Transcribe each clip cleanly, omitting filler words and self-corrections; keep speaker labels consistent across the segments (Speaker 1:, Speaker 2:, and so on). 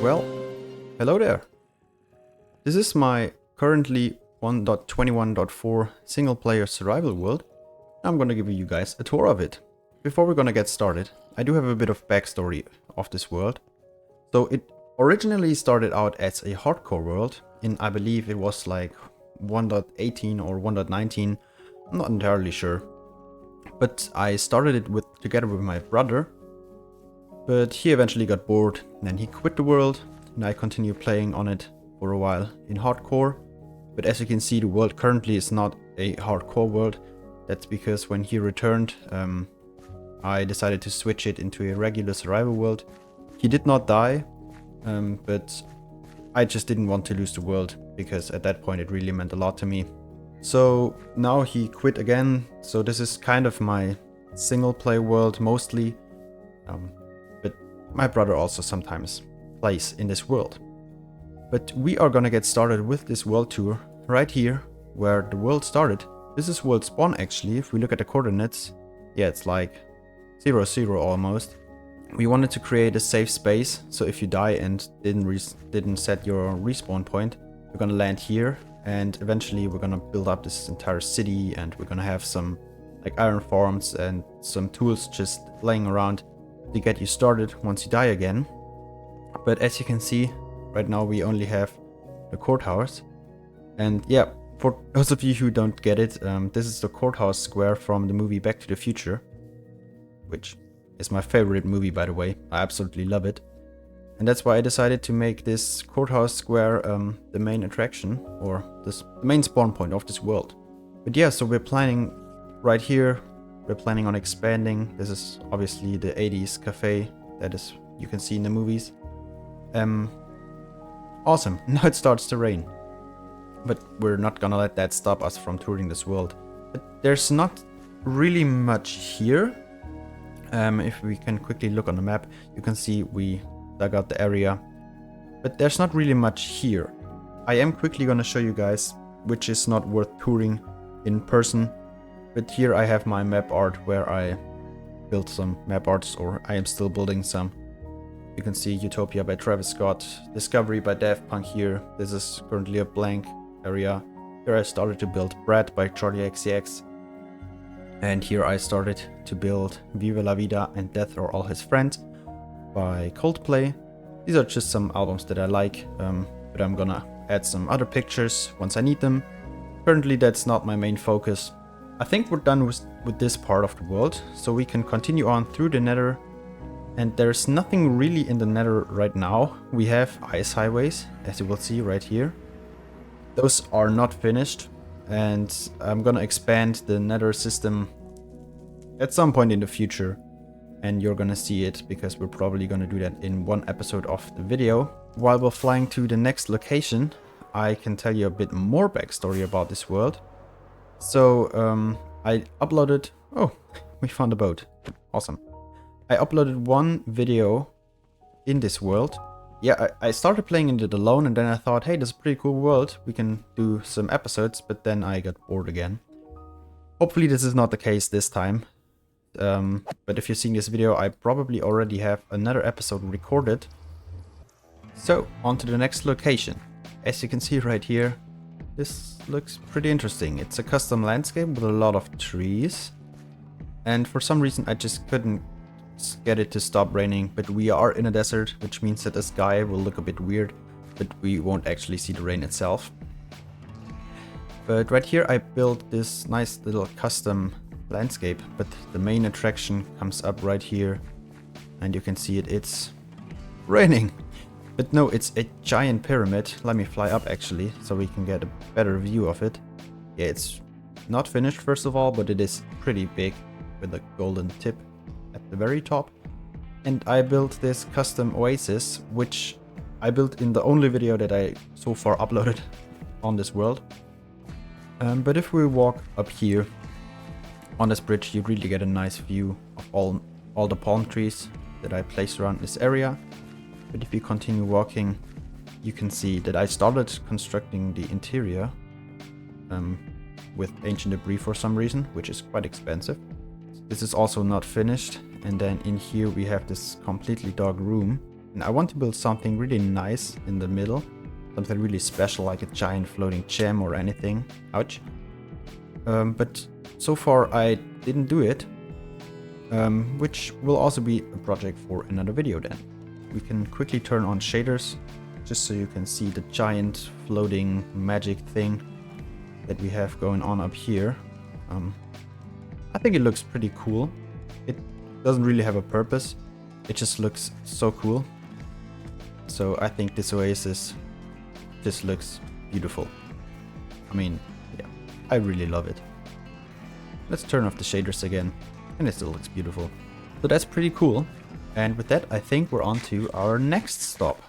Speaker 1: Well, hello there. This is my currently 1.21.4 single player survival world. I'm gonna give you guys a tour of it. Before we're gonna get started, I do have a bit of backstory of this world. So it originally started out as a hardcore world in, I believe it was like 1.18 or 1.19, I'm not entirely sure. But I started it together with my brother, but he eventually got bored and then he quit the world, and I continued playing on it for a while in hardcore. But as you can see, the world currently is not a hardcore world. That's because when he returned, I decided to switch it into a regular survival world. He did not die, but I just didn't want to lose the world, because at that point it really meant a lot to me. So now he quit again, so this is kind of my single play world mostly, but my brother also sometimes plays in this world. But we are gonna get started with this world tour right here, where the world started. This is world spawn actually. If we look at the coordinates, yeah, it's like 0, almost. We wanted to create a safe space, so if you die and didn't set your respawn point, you're gonna land here, and eventually we're gonna build up this entire city, and we're gonna have some like iron farms and some tools just laying around to get you started once you die again. But as you can see, right now we only have the courthouse. And yeah, for those of you who don't get it, this is the courthouse square from the movie Back to the Future, which is my favorite movie, by the way. I absolutely love it. And that's why I decided to make this courthouse square the main attraction, or the main spawn point of this world. But yeah, so we're planning right here, we're planning on expanding. This is obviously the 80s cafe that is you can see in the movies. Awesome, now it starts to rain. But we're not gonna let that stop us from touring this world. But there's not really much here. If we can quickly look on the map, you can see we dug out the area. But there's not really much here. I am quickly gonna show you guys which is not worth touring in person. But here I have my map art where I built some map arts, or I am still building some. You can see Utopia by Travis Scott, Discovery by Daft Punk here. This is currently a blank area. Here I started to build Brad by Charlie XCX. And here I started to build Viva La Vida and Death Are All His Friends by Coldplay. These are just some albums that I like, but I'm gonna add some other pictures once I need them. Currently that's not my main focus. I think we're done with this part of the world, so we can continue on through the Nether. And there's nothing really in the Nether right now. We have ice highways, as you will see right here. Those are not finished, and I'm gonna expand the Nether system at some point in the future. And you're gonna see it, because we're probably gonna do that in one episode of the video. While we're flying to the next location, I can tell you a bit more backstory about this world. So I uploaded, oh, we found a boat, awesome. I uploaded one video in this world. Yeah, I started playing it alone, and then I thought, hey, this is a pretty cool world, we can do some episodes, but then I got bored again. Hopefully this is not the case this time. But if you're seeing this video, I probably already have another episode recorded. So, on to the next location. As you can see right here, this looks pretty interesting. It's a custom landscape with a lot of trees. And for some reason I just couldn't get it to stop raining. But we are in a desert, which means that the sky will look a bit weird, but we won't actually see the rain itself. But right here I built this nice little custom landscape, but the main attraction comes up right here, and you can see it's raining. But no, it's a giant pyramid. Let me fly up actually, so we can get a better view of it. Yeah, it's not finished first of all, but it is pretty big with a golden tip at the very top. And I built this custom oasis, which I built in the only video that I so far uploaded on this world. But if we walk up here on this bridge, you really get a nice view of all the palm trees that I placed around this area. But if you continue walking, you can see that I started constructing the interior with ancient debris for some reason, which is quite expensive. This is also not finished, and then in here we have this completely dark room And I want to build something really nice in the middle. Something really special, like a giant floating gem or anything. Ouch. But so far I didn't do it. Which will also be a project for another video then. We can quickly turn on shaders, just so you can see the giant floating magic thing that we have going on up here. I think it looks pretty cool. It doesn't really have a purpose, it just looks so cool. So I think this oasis just looks beautiful. I mean, yeah, I really love it. Let's turn off the shaders again, and it still looks beautiful. So that's pretty cool. And with that, I think we're on to our next stop.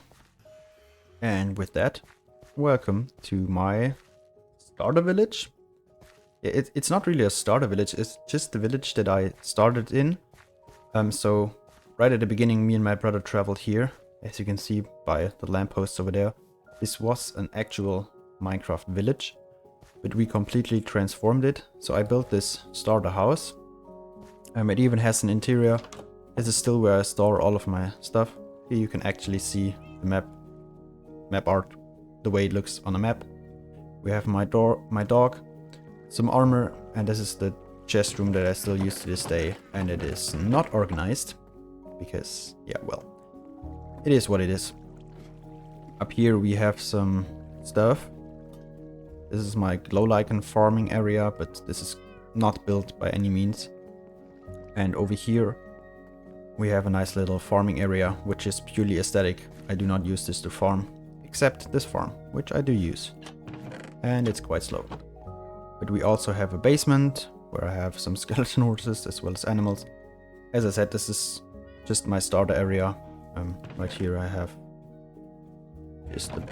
Speaker 1: And with that, welcome to my starter village. It's not really a starter village, it's just the village that I started in. So right at the beginning, me and my brother traveled here, as you can see by the lampposts over there. This was an actual Minecraft village, but we completely transformed it. So I built this starter house. It even has an interior. This is still where I store all of my stuff. Here you can actually see the map art, the way it looks on a map. We have my dog, some armor, and this is the chest room that I still use to this day. And it is not organized because, yeah, well, it is what it is. Up here we have some stuff. This is my glow lichen farming area, but this is not built by any means. And over here we have a nice little farming area, which is purely aesthetic. I do not use this to farm, except this farm, which I do use. And it's quite slow. But we also have a basement, where I have some skeleton horses as well as animals. As I said, this is just my starter area. Right here I have just a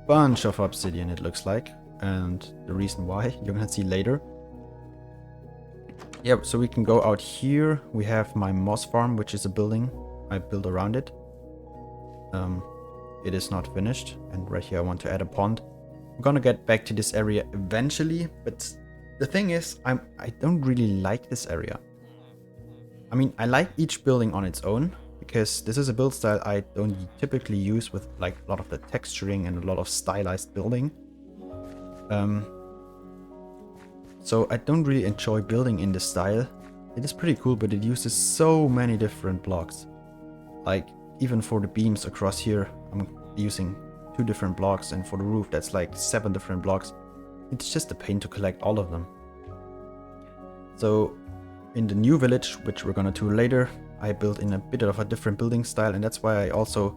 Speaker 1: bunch of obsidian, it looks like. And the reason why, you're gonna see later. Yep, so we can go out here. We have my moss farm, which is a building I built around it. It is not finished, and right here I want to add a pond. I'm gonna get back to this area eventually, but the thing is, I don't really like this area. I mean, I like each building on its own, because this is a build style I don't typically use with like a lot of the texturing and a lot of stylized building. So I don't really enjoy building in this style. It is pretty cool, but it uses so many different blocks. Like, even for the beams across here, I'm using 2 different blocks, and for the roof that's like 7 different blocks. It's just a pain to collect all of them. So in the new village, which we're gonna do later, I built in a bit of a different building style, and that's why I also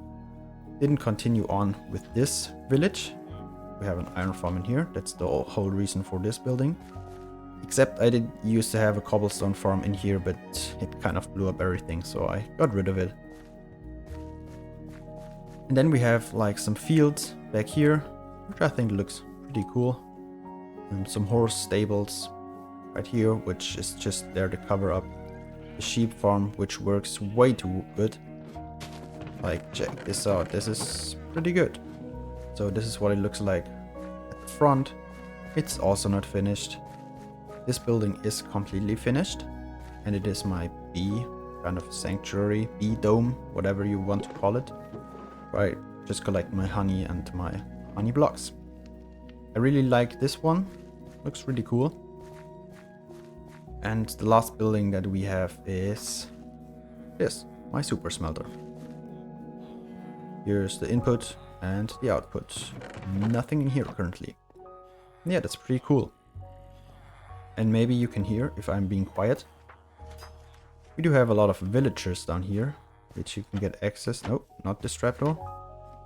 Speaker 1: didn't continue on with this village. We have an iron farm in here, that's the whole reason for this building. Except I did used to have a cobblestone farm in here, but it kind of blew up everything, so I got rid of it. And then we have like some fields back here, which I think looks pretty cool. And some horse stables right here, which is just there to cover up the sheep farm, which works way too good. Like, check this out, this is pretty good. So this is what it looks like at the front. It's also not finished. This building is completely finished, and it is my bee kind of sanctuary, bee dome, whatever you want to call it. Right, just collect my honey and my honey blocks. I really like this one, looks really cool. And the last building that we have is this, my super smelter. Here's the input and the output. Nothing in here currently. Yeah, that's pretty cool. And maybe you can hear if I'm being quiet. We do have a lot of villagers down here, which you can get access. Nope, not this trapdoor.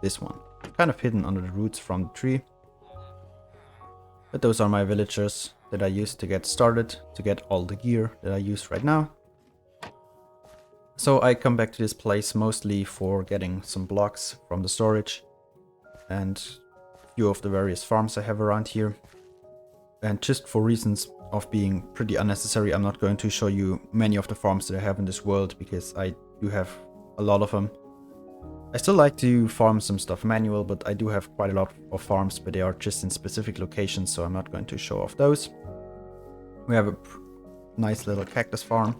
Speaker 1: This one. Kind of hidden under the roots from the tree. But those are my villagers that I used to get started, to get all the gear that I use right now. So I come back to this place mostly for getting some blocks from the storage and a few of the various farms I have around here. And just for reasons of being pretty unnecessary, I'm not going to show you many of the farms that I have in this world, because I do have a lot of them. I still like to farm some stuff manual, but I do have quite a lot of farms, but they are just in specific locations, so I'm not going to show off those. We have a nice little cactus farm,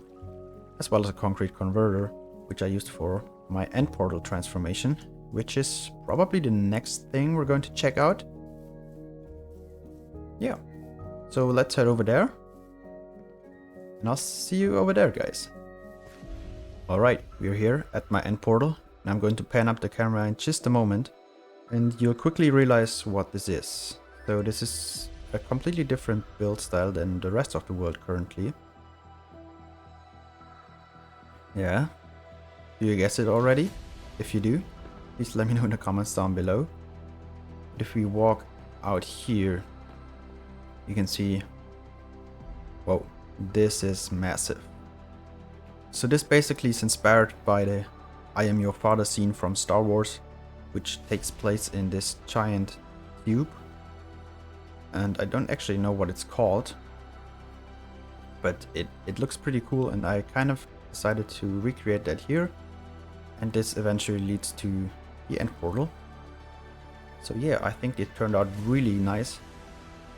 Speaker 1: as well as a concrete converter, which I used for my end portal transformation, which is probably the next thing we're going to check out. Yeah, so let's head over there. And I'll see you over there, guys. Alright, we're here at my end portal. And I'm going to pan up the camera in just a moment. And you'll quickly realize what this is. So this is a completely different build style than the rest of the world currently. Yeah. Do you guess it already? If you do, please let me know in the comments down below. But if we walk out here, you can see, whoa, this is massive. So this basically is inspired by the I am your father scene from Star Wars, which takes place in this giant cube. And I don't actually know what it's called, but it looks pretty cool, and I kind of decided to recreate that here. And this eventually leads to the end portal. So yeah, I think it turned out really nice.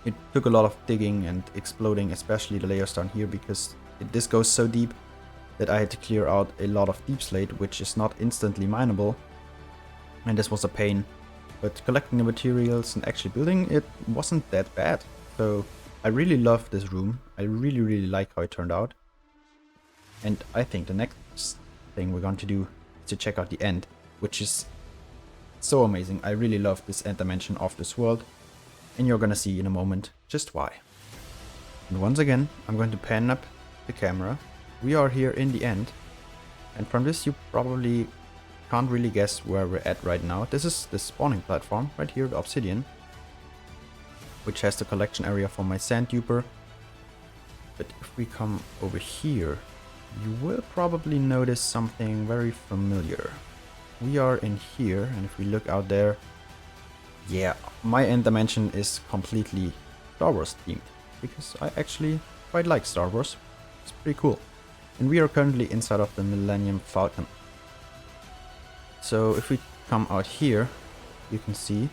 Speaker 1: It took a lot of digging and exploding, especially the layers down here, because this goes so deep that I had to clear out a lot of deep slate, which is not instantly mineable. And this was a pain. But collecting the materials and actually building it wasn't that bad. So I really love this room. I really like how it turned out. And I think the next thing we're going to do is to check out the end, which is so amazing. I really love this end dimension of this world. And you're gonna see in a moment just why. And once again, I'm going to pan up the camera. We are here in the end. And from this you probably can't really guess where we're at right now. This is the spawning platform right here, the obsidian, which has the collection area for my sand duper. But if we come over here, you will probably notice something very familiar. We are in here, and if we look out there, yeah, my end dimension is completely Star Wars themed, because I actually quite like Star Wars. It's pretty cool. And we are currently inside of the Millennium Falcon. So if we come out here, you can see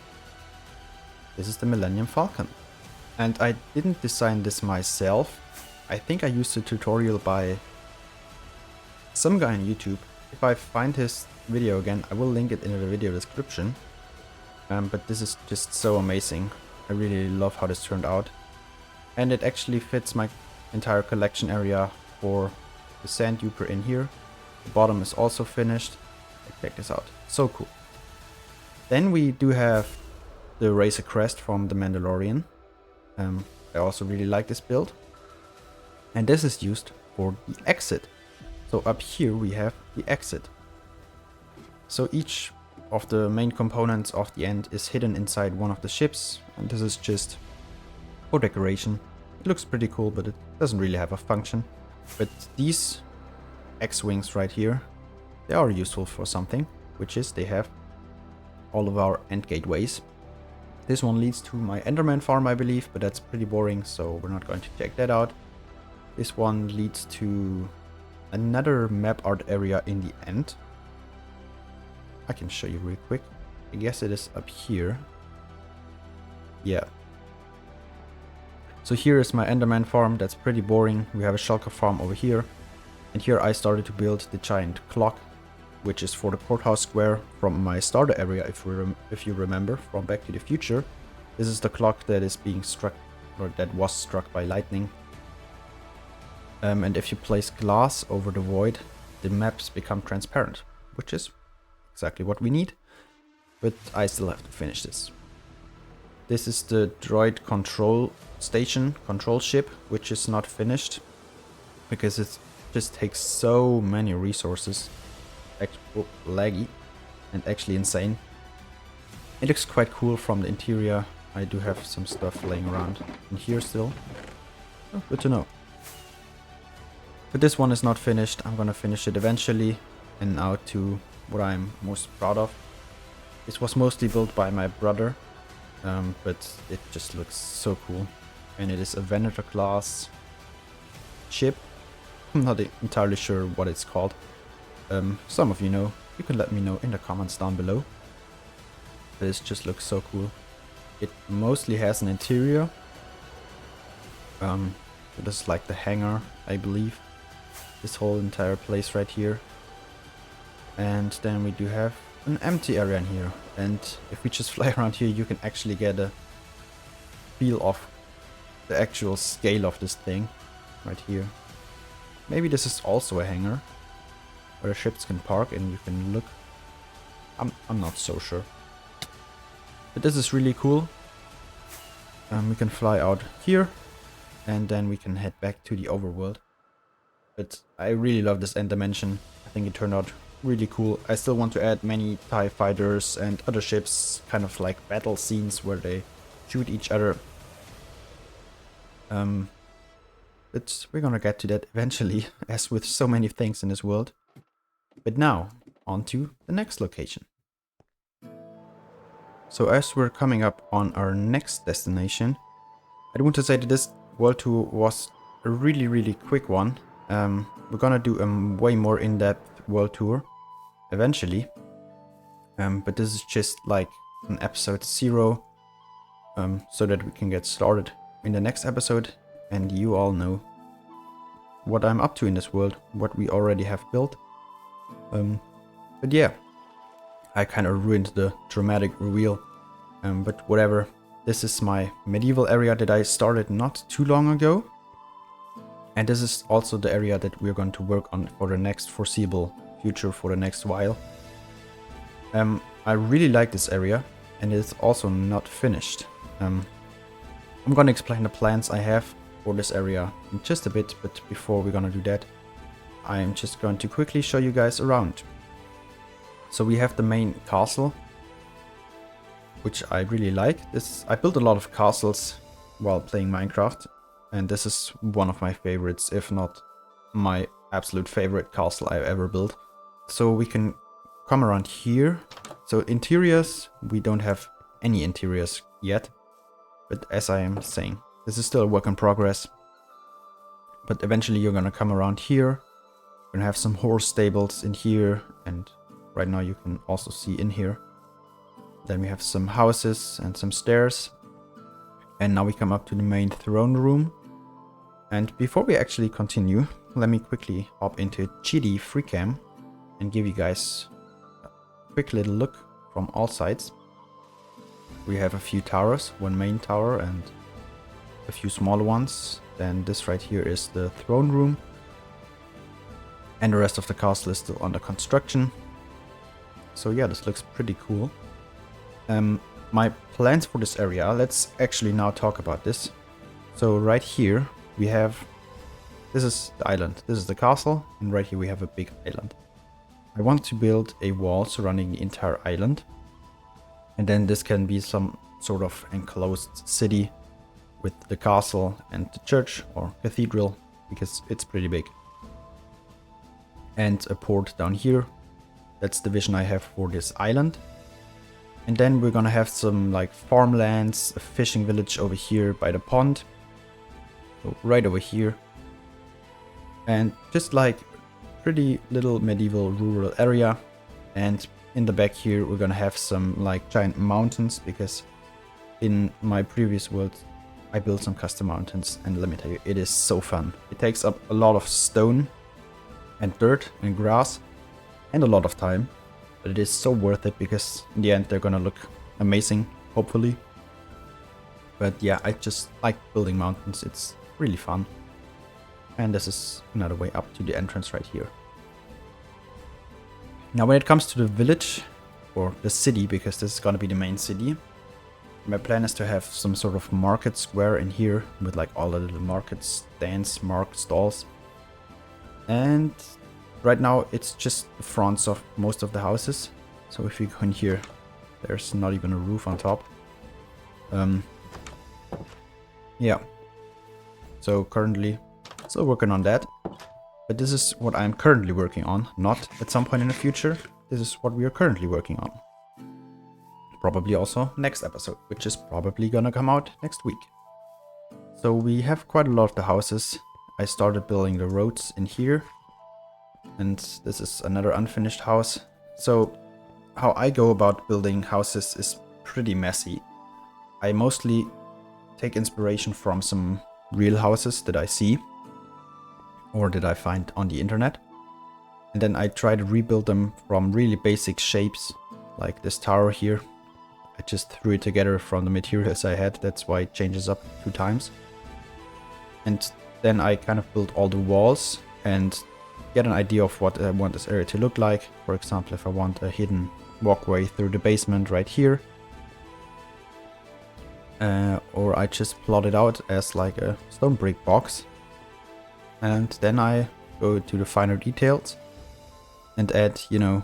Speaker 1: this is the Millennium Falcon. And I didn't design this myself. I think I used a tutorial by some guy on YouTube. If I find his video again, I will link it in the video description. But this is just so amazing. I really love how this turned out. And it actually fits my entire collection area for the sand duper in here. The bottom is also finished. Check this out. So cool. Then we do have the Razor Crest from the Mandalorian. I also really like this build. And this is used for the exit. So up here we have the exit. So each of the main components of the end is hidden inside one of the ships. And this is just for decoration. It looks pretty cool, but it doesn't really have a function. But these X-wings right here, they are useful for something, which is they have all of our end gateways. This one leads to my Enderman farm, I believe, but that's pretty boring, so we're not going to check that out. This one leads to another map art area in the end. I can show you real quick. I guess it is up here. Yeah. So here is my Enderman farm. That's pretty boring. We have a shulker farm over here. And here I started to build the giant clock, which is for the courthouse square from my starter area, if you remember from Back to the Future. This is the clock that is being struck, or that was struck by lightning. And if you place glass over the void, the maps become transparent, which is exactly what we need. But I still have to finish this. This is the droid control station, control ship, which is not finished because it just takes so many resources. Laggy and actually insane. It looks quite cool from the interior. I do have some stuff laying around in here still. Oh, good to know. But this one is not finished. I'm gonna finish it eventually. And now to what I'm most proud of. This was mostly built by my brother, but it just looks so cool. And it is a Venator class ship. I'm not entirely sure what it's called. Some of you know. You can let me know in the comments down below. But it just looks so cool. It mostly has an interior. This is like the hangar, I believe. This whole entire place right here. And then we do have an empty area in here. And if we just fly around here, you can actually get a feel of the actual scale of this thing right here. Maybe this is also a hangar where the ships can park and you can look. I'm not so sure. But this is really cool. We can fly out here and then we can head back to the overworld. But I really love this end dimension. I think it turned out really cool. I still want to add many TIE fighters and other ships, kind of like battle scenes where they shoot each other. But we're gonna get to that eventually, as with so many things in this world. But now, on to the next location. So as we're coming up on our next destination, I want to say that this world tour was a really quick one. We're gonna do a way more in-depth world tour eventually. But this is just like an episode 0, so that we can get started in the next episode and you all know what I'm up to in this world, what we already have built. But yeah, I kind of ruined the dramatic reveal, but whatever. This is my medieval area that I started not too long ago. And this is also the area that we're going to work on for the next foreseeable future, for the next while. I really like this area, and it's also not finished. I'm gonna explain the plans I have for this area in just a bit, but before we're gonna do that, I'm just going to quickly show you guys around. So we have the main castle, which I really like. I built a lot of castles while playing Minecraft, and this is one of my favorites, if not my absolute favorite castle I've ever built. So we can come around here. So interiors, we don't have any interiors yet, but as I am saying, this is still a work in progress. But eventually you're gonna come around here. We're gonna have some horse stables in here, and right now you can also see in here. Then we have some houses and some stairs. And now we come up to the main throne room. And before we actually continue, let me quickly hop into GD FreeCam and give you guys a quick little look from all sides. We have a few towers, one main tower and a few smaller ones. Then this right here is the throne room. And the rest of the castle is still under construction. So yeah, this looks pretty cool. My plans for this area, let's actually now talk about this. So right here we have, this is the island, this is the castle, and right here we have a big island. I want to build a wall surrounding the entire island. And then this can be some sort of enclosed city with the castle and the church or cathedral, because it's pretty big. And a port down here. That's the vision I have for this island. And then we're gonna have some like farmlands, a fishing village over here by the pond. So right over here. And just like pretty little medieval rural area. And in the back here we're gonna have some like giant mountains, because in my previous world I built some custom mountains, and let me tell you, it is so fun. It takes up a lot of stone and dirt and grass and a lot of time. But it is so worth it, because in the end they're gonna look amazing, hopefully. But yeah, I just like building mountains, it's really fun. And this is another way up to the entrance right here. Now when it comes to the village, or the city, because this is gonna be the main city, my plan is to have some sort of market square in here with like all the little market stands, market stalls. And right now it's just the fronts of most of the houses. So if you go in here, there's not even a roof on top. Yeah. So currently still working on that. But this is what I'm currently working on, not at some point in the future. This is what we are currently working on. Probably also next episode, which is probably gonna come out next week. So we have quite a lot of the houses. I started building the roads in here. And this is another unfinished house. So how I go about building houses is pretty messy. I mostly take inspiration from some real houses that I see or that I find on the internet. And then I try to rebuild them from really basic shapes, like this tower here. I just threw it together from the materials I had, that's why it changes up 2 times. And then I kind of build all the walls and get an idea of what I want this area to look like. For example, if I want a hidden walkway through the basement right here. Or I just plot it out as like a stone brick box. And then I go to the finer details and add, you know,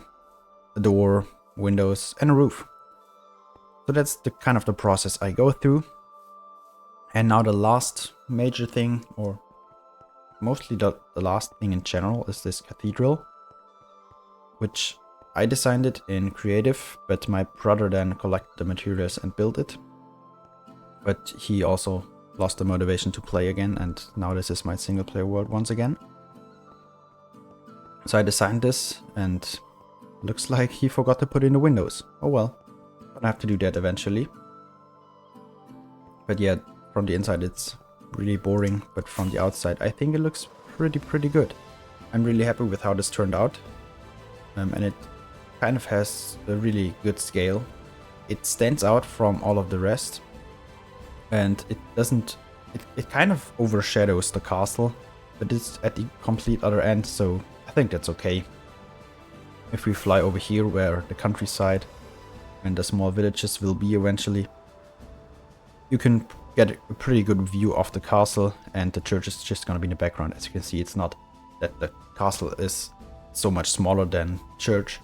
Speaker 1: a door, windows and a roof. So that's the kind of the process I go through. And now the last major thing, or mostly the last thing in general, is this cathedral, which I designed it in creative, but my brother then collected the materials and built it. But he also lost the motivation to play again, and now this is my single player world once again. So I designed this, and looks like he forgot to put in the windows. Oh well, gonna have to do that eventually. But yeah, from the inside it's really boring, but from the outside I think it looks pretty good. I'm really happy with how this turned out. And it kind of has a really good scale. It stands out from all of the rest. And it doesn't... It kind of overshadows the castle, but it's at the complete other end, so I think that's okay. If we fly over here where the countryside and the small villages will be eventually, you can get a pretty good view of the castle, and the church is just gonna be in the background. As you can see, it's not that the castle is so much smaller than church,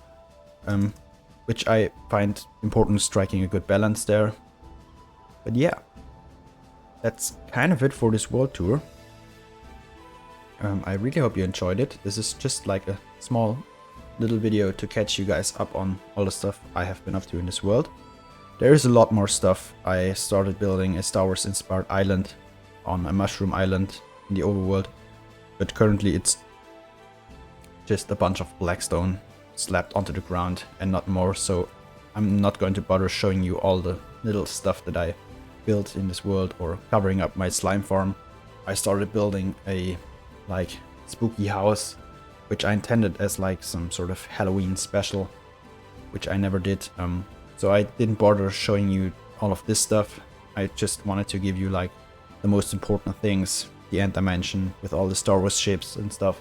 Speaker 1: which I find important, striking a good balance there. But yeah, that's kind of it for this world tour. I really hope you enjoyed it. This is just like a small little video to catch you guys up on all the stuff I have been up to in this world. There is a lot more stuff. I started building a Star Wars inspired island on a mushroom island in the overworld, but currently it's just a bunch of black stone slapped onto the ground and not more, so I'm not going to bother showing you all the little stuff that I built in this world or covering up my slime farm. I started building a like spooky house, which I intended as like some sort of Halloween special, which I never did. So I didn't bother showing you all of this stuff. I just wanted to give you like the most important things, the end dimension with all the Star Wars ships and stuff.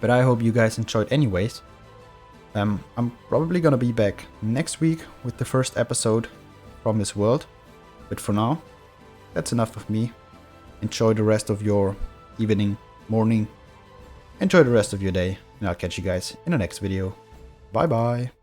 Speaker 1: But I hope you guys enjoyed anyways. I'm probably gonna be back next week with the first episode from this world. But for now, that's enough of me. Enjoy the rest of your evening, morning. Enjoy the rest of your day, and I'll catch you guys in the next video. Bye bye.